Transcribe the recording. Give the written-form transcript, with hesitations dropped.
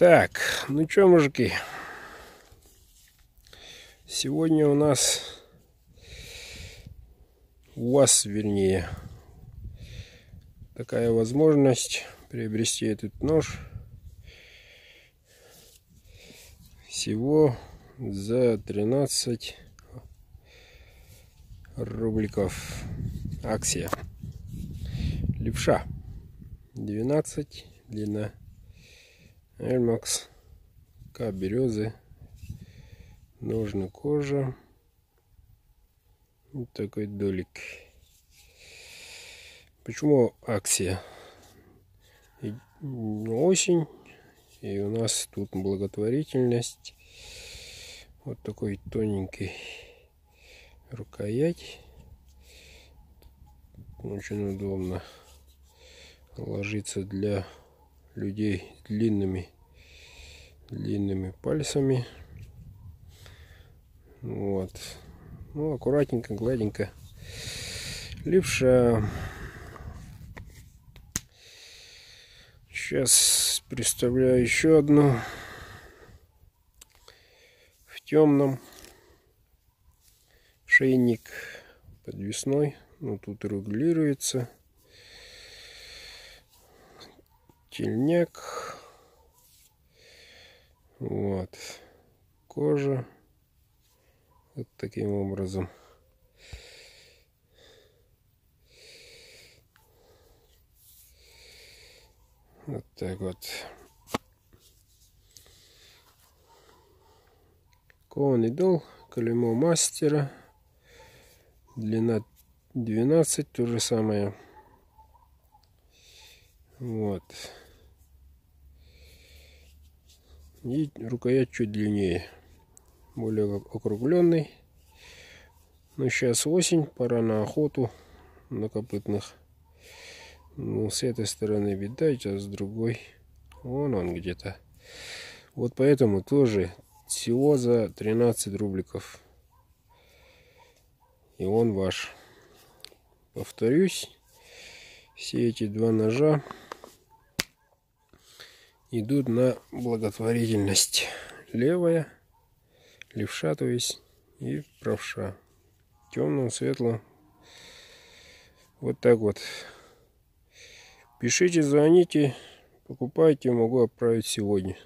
Так, ну чё, мужики, сегодня у нас, у вас, вернее, такая возможность приобрести этот нож всего за 13 рубликов. Акция. Левша 12, длина Эльмакс, К березы, ножны кожа. Вот такой долик. Почему акция? Осень, и у нас тут благотворительность. Вот такой тоненький рукоять. Очень удобно ложится для людей с длинными пальцами. Вот. Ну, аккуратненько, гладенько. Левша. Сейчас представляю еще одну в темном. Шейник подвесной. Ну, тут регулируется. Тельняк. Вот. Кожа. Вот таким образом. Вот так вот. Кованый дол, колемо мастера. Длина 12, то же самое. Вот. И рукоять чуть длиннее. Более округленный. Но сейчас осень, пора на охоту на копытных. Ну, с этой стороны видать, а с другой вон он где-то. Вот поэтому тоже всего за 13 рубликов. И он ваш. Повторюсь, все эти два ножа идут на благотворительность. Левая, левша, то есть, и правша. Темным, светлым. Вот так вот. Пишите, звоните, покупайте, могу отправить сегодня.